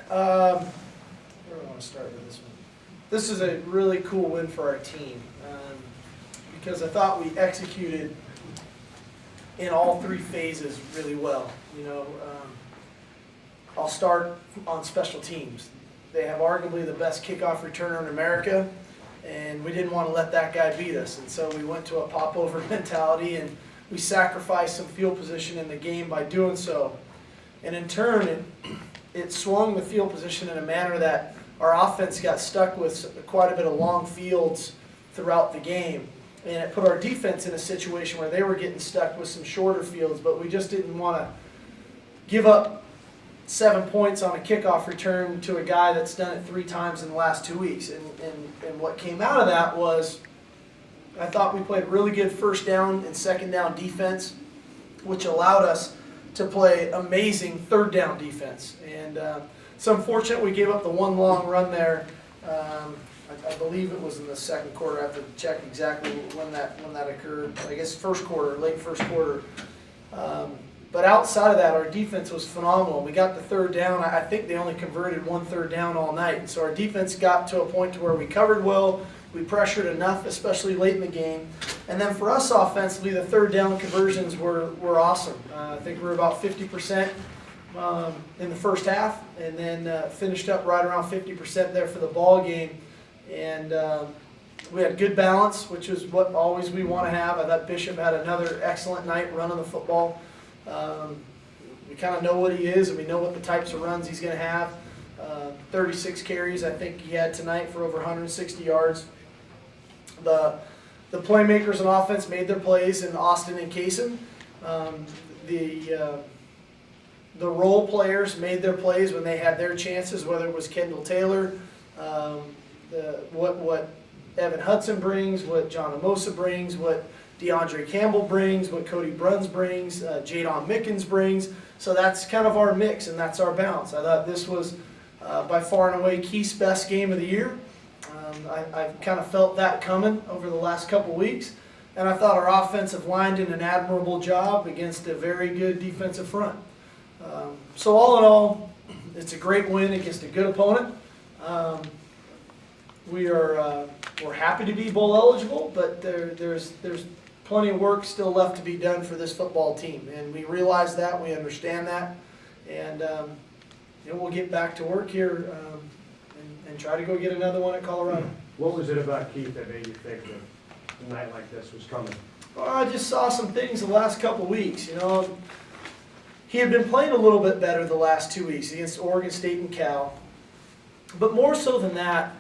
Where do I want to start with this one? This is a really cool win for our team because I thought we executed in all three phases really well. I'll start on special teams. They have arguably the best kickoff returner in America, and we didn't want to let that guy beat us. And so we went to a pop-over mentality, and we sacrificed some field position in the game by doing so. And in turn, it swung the field position in a manner that our offense got stuck with quite a bit of long fields throughout the game. And it put our defense in a situation where they were getting stuck with some shorter fields, but we just didn't want to give up 7 points on a kickoff return to a guy that's done it 3 times in the last 2 weeks. And what came out of that was I thought we played really good first down and second down defense, which allowed us to play amazing third down defense. And it's unfortunate we gave up the one long run there. I believe it was in the second quarter. I have to check exactly when that occurred. I guess first quarter, late first quarter. But outside of that, our defense was phenomenal. We got the third down. I think they only converted 1 third down all night. And so our defense got to a point to where we covered well. We pressured enough, especially late in the game. And then for us offensively, the third down conversions were awesome. I think we were about 50% in the first half, and then finished up right around 50% there for the ball game. And we had good balance, which is what always we want to have. I thought Bishop had another excellent night running the football. We kind of know what he is, and we know what the types of runs he's going to have. 36 carries, I think he had tonight for over 160 yards. The playmakers on offense made their plays in Austin and Kaysen. The role players made their plays when they had their chances, whether it was Kendall Taylor, what Evan Hudson brings, what John Amosa brings, what DeAndre Campbell brings, what Cody Bruns brings, Jadon Mickens brings. So that's kind of our mix, and that's our balance. I thought this was by far and away Keith's best game of the year. I've kind of felt that coming over the last couple weeks, and I thought our offensive line did an admirable job against a very good defensive front. So all in all, it's a great win against a good opponent. We're happy to be bowl eligible, but there's plenty of work still left to be done for this football team, and we realize that, we understand that, and we'll get back to work here and try to go get another one at Colorado. What was it about Keith that made you think that a night like this was coming? Well, I just saw some things the last couple weeks. He had been playing a little bit better the last 2 weeks against Oregon State and Cal, but more so than that,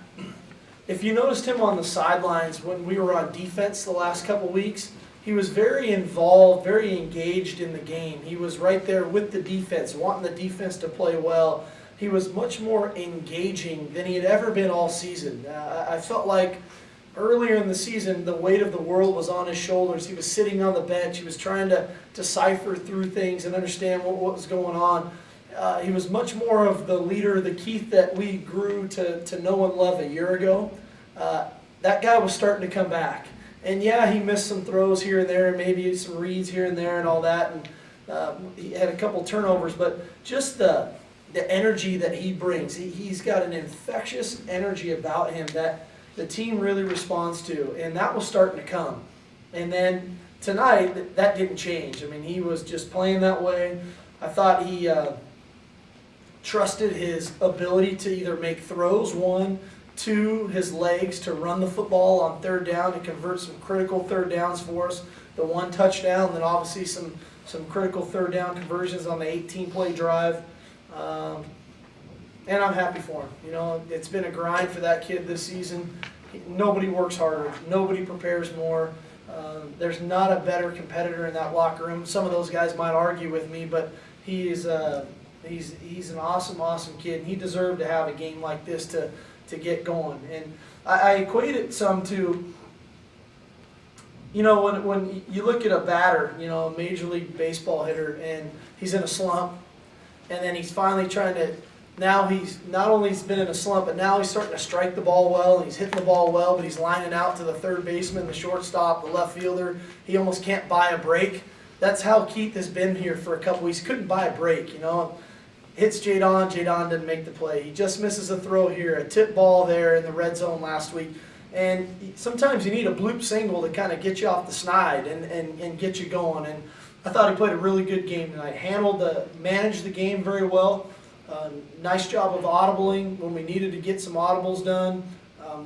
if you noticed him on the sidelines when we were on defense the last couple weeks, he was very involved, very engaged in the game. He was right there with the defense, wanting the defense to play well. He was much more engaging than he had ever been all season. I felt like earlier in the season, the weight of the world was on his shoulders. He was sitting on the bench. He was trying to decipher through things and understand what was going on. He was much more of the leader, the Keith that we grew to know and love a year ago. That guy was starting to come back. And yeah, he missed some throws here and there, maybe some reads here and there and all that. And he had a couple turnovers, but just the energy that he brings. He's got an infectious energy about him that the team really responds to. And that was starting to come. And then tonight, that didn't change. I mean, he was just playing that way. I thought he trusted his ability to either make throws, 1, 2, his legs to run the football on third down and convert some critical third downs for us. The 1 touchdown, then obviously some critical third down conversions on the 18-play drive. And I'm happy for him. It's been a grind for that kid this season. Nobody works harder. Nobody prepares more. There's not a better competitor in that locker room. Some of those guys might argue with me, but he's an awesome kid. And he deserved to have a game like this to get going. And I equate it some to, when you look at a batter, a Major League Baseball hitter, and he's in a slump, and then he's finally trying to, now he's not only he's been in a slump, but now he's starting to strike the ball well, and he's hitting the ball well, but he's lining out to the third baseman, the shortstop, the left fielder. He almost can't buy a break. That's how Keith has been here for a couple weeks. Couldn't buy a break, hits Jadon didn't make the play. He just misses a throw here, a tip ball there in the red zone last week. And sometimes you need a bloop single to kind of get you off the snide and get you going. And I thought he played a really good game tonight. Managed the game very well. Nice job of audibling when we needed to get some audibles done.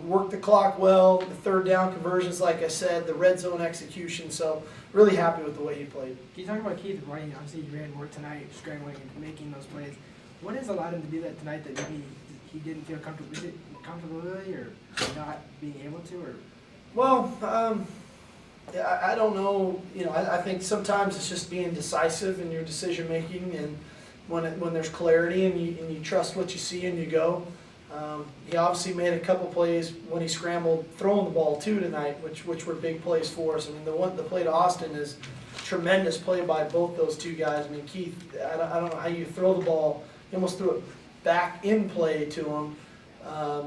Worked the clock well. The third down conversions, like I said, the red zone execution. So really happy with the way he played. Can you talk about Keith running? Obviously, he ran more tonight, scrambling and making those plays. What has allowed him to do that tonight that maybe he didn't feel comfortable? Is it comfortability or not being able to? Or Well, I don't know. I think sometimes it's just being decisive in your decision making, and when there's clarity and you trust what you see and you go. He obviously made a couple plays when he scrambled throwing the ball too tonight, which were big plays for us. I mean, the play to Austin is a tremendous play by both those two guys. I mean, Keith, I don't know how you throw the ball. He almost threw it back in play to him,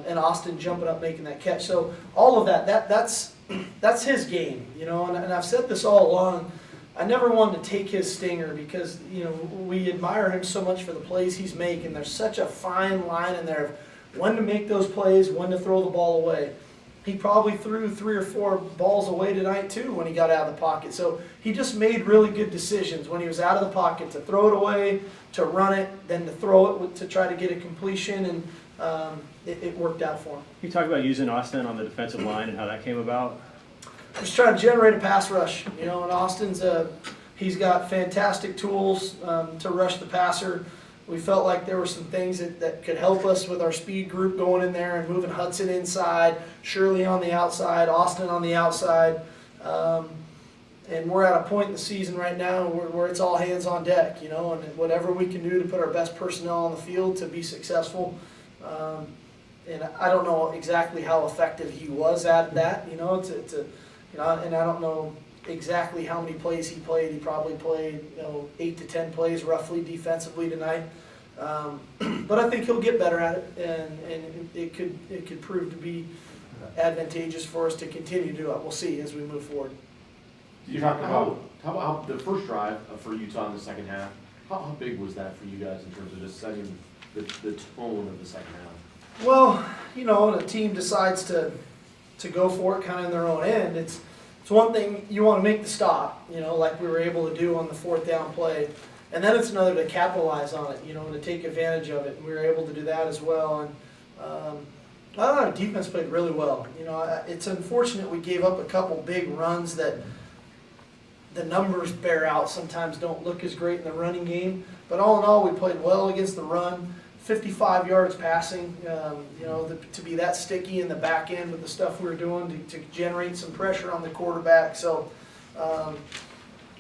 and Austin jumping up making that catch. So all of that's his game, and I've said this all along. I never wanted to take his stinger because we admire him so much for the plays he's making. There's such a fine line in there of when to make those plays, when to throw the ball away. He probably threw 3 or 4 balls away tonight too when he got out of the pocket. So he just made really good decisions when he was out of the pocket to throw it away, to run it, then to throw it to try to get a completion, and it worked out for him. You talk about using Austin on the defensive line and how that came about. Just trying to generate a pass rush, and Austin's he's got fantastic tools to rush the passer. We felt like there were some things that could help us with our speed group going in there and moving Hudson inside, Shirley on the outside, Austin on the outside. And we're at a point in the season right now where it's all hands on deck, and whatever we can do to put our best personnel on the field to be successful. And I don't know exactly how effective he was at that, and I don't know exactly how many plays he played. He probably played 8 to 10 plays roughly defensively tonight. But I think he'll get better at it, and it could prove to be advantageous for us to continue to do it. We'll see as we move forward. You talked about how the first drive for Utah in the second half. How big was that for you guys in terms of just setting the tone of the second half? Well, when a team decides to go for it kind of in their own end, it's one thing you want to make the stop, like we were able to do on the 4th down play. And then it's another to capitalize on it, and to take advantage of it. And we were able to do that as well. And I thought our defense played really well. It's unfortunate we gave up a couple big runs that the numbers bear out. Sometimes don't look as great in the running game. But all in all, we played well against the run. 55 yards passing, to be that sticky in the back end with the stuff we were doing to generate some pressure on the quarterback. So,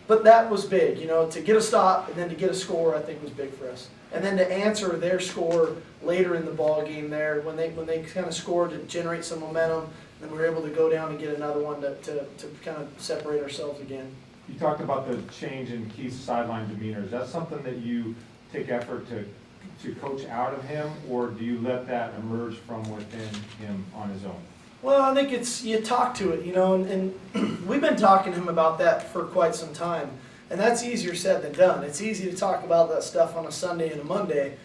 but that was big, to get a stop and then to get a score, I think was big for us. And then to answer their score later in the ball game there, when they kind of scored to generate some momentum, and we were able to go down and get another one to kind of separate ourselves again. You talked about the change in Keith's sideline demeanor. Is that something that you take effort to coach out of him, or do you let that emerge from within him on his own? Well, I think you talk to it, and we've been talking to him about that for quite some time, and that's easier said than done. It's easy to talk about that stuff on a Sunday and a Monday,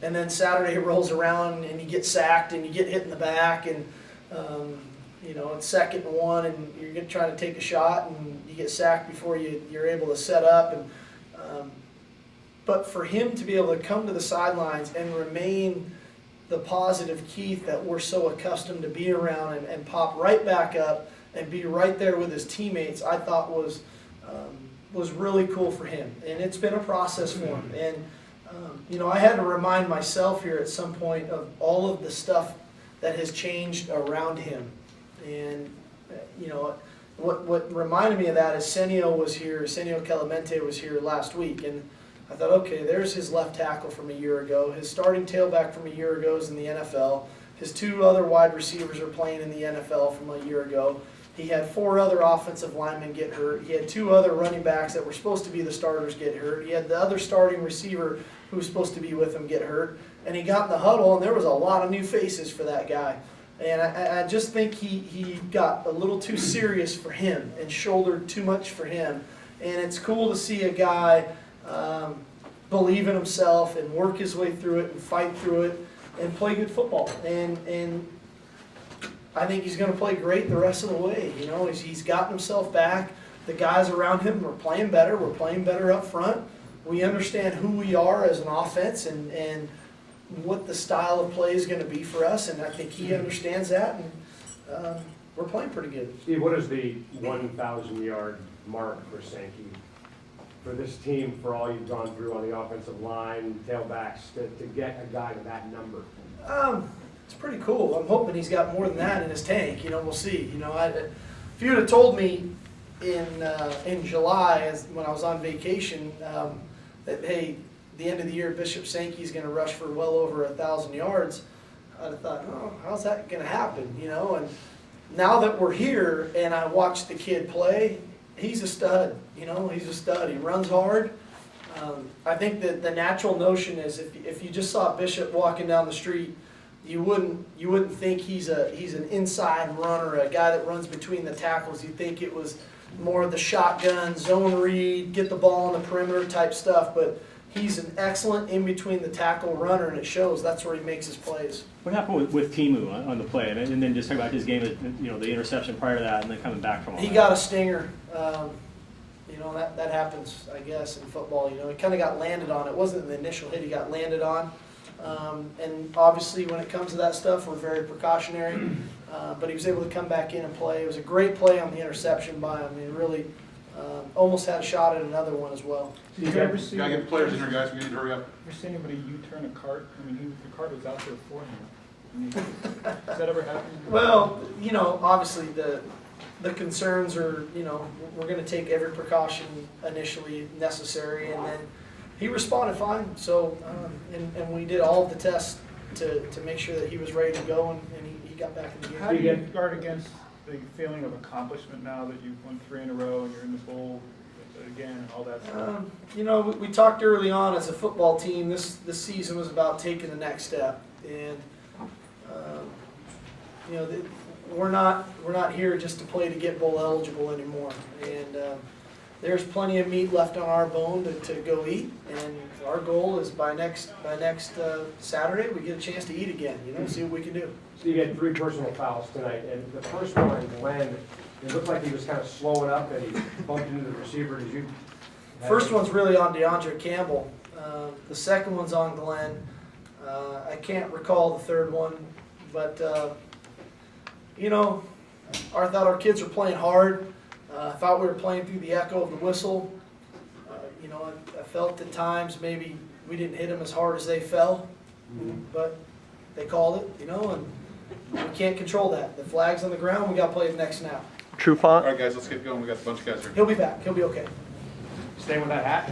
and then Saturday rolls around and you get sacked and you get hit in the back, and it's 2nd and 1, and you're trying to take a shot and you get sacked before you're able to set up. And but for him to be able to come to the sidelines and remain the positive Keith that we're so accustomed to be around, and pop right back up and be right there with his teammates, I thought was really cool for him. And it's been a process for him. And I had to remind myself here at some point of all of the stuff that has changed around him. And what reminded me of that is Senio Clemente was here last week, and I thought, okay, there's his left tackle from a year ago. His starting tailback from a year ago is in the NFL. His 2 other wide receivers are playing in the NFL from a year ago. He had 4 other offensive linemen get hurt. He had 2 other running backs that were supposed to be the starters get hurt. He had the other starting receiver who was supposed to be with him get hurt. And he got in the huddle, and there was a lot of new faces for that guy. And I just think he got a little too serious for him and shouldered too much for him. And it's cool to see a guy believe in himself and work his way through it and fight through it and play good football. And I think he's going to play great the rest of the way. You know, he's gotten himself back. The guys around him are playing better. We're playing better up front. We understand who we are as an offense and what the style of play is going to be for us. And I think he understands that. And we're playing pretty good. Steve, what is the 1,000-yard mark for Sankey? For this team, for all you've gone through on the offensive line, tailbacks, to get a guy to that number? It's pretty cool. I'm hoping he's got more than that in his tank. You know, we'll see. You know, if you would have told me in July, when I was on vacation, that hey, the end of the year, Bishop Sankey's going to rush for well over 1,000 yards, I'd have thought, oh, how's that going to happen? You know, and now that we're here and I watch the kid play, he's a stud. You know, he's a stud. He runs hard. I think that the natural notion is if you just saw Bishop walking down the street, you wouldn't think he's an inside runner, a guy that runs between the tackles. You'd think it was more of the shotgun, zone read, get the ball on the perimeter type stuff. But he's an excellent in between the tackle runner, and it shows. That's where he makes his plays. What happened with Timu on the play? And then just talk about his game, you know, the interception prior to that, and then coming back from all He that. got a stinger. You know, that happens, I guess, in football. You know, he kind of got landed on. It wasn't the initial hit he got landed on. And obviously when it comes to that stuff, we're very precautionary. But he was able to come back in and play. It was a great play on the interception by him. He really almost had a shot at another one as well. Did you ever see? Gotta get the players in there, guys, we need to hurry up. Ever see anybody U-turn a cart? I mean, the cart was out there for him. I mean, has that ever happened? Well, you know, obviously the concerns are, you know, we're going to take every precaution initially necessary, and then he responded fine. So, and we did all of the tests to make sure that he was ready to go, and he got back in the game. How do you guard against the feeling of accomplishment now that you've won 3 in a row and you're in the bowl again and all that stuff? You know, we talked early on as a football team, this season was about taking the next step, and you know, we're not here just to play to get bowl eligible anymore, and there's plenty of meat left on our bone to go eat, and our goal is by next Saturday we get a chance to eat again. You know, see what we can do. So you had 3 personal fouls tonight, and the first one, Glenn, it looked like he was kind of slowing up and he bumped into the receiver. Did you? First one's really on DeAndre Campbell. The second one's on Glenn. I can't recall the third one, but you know, I thought our kids were playing hard. I thought we were playing through the echo of the whistle. You know, I felt at times maybe we didn't hit them as hard as they fell, but they called it, you know, and we can't control that. The flag's on the ground, we got to play the next snap. All right, guys, let's get going, we got a bunch of guys here. He'll be back, he'll be okay. Staying with that hat?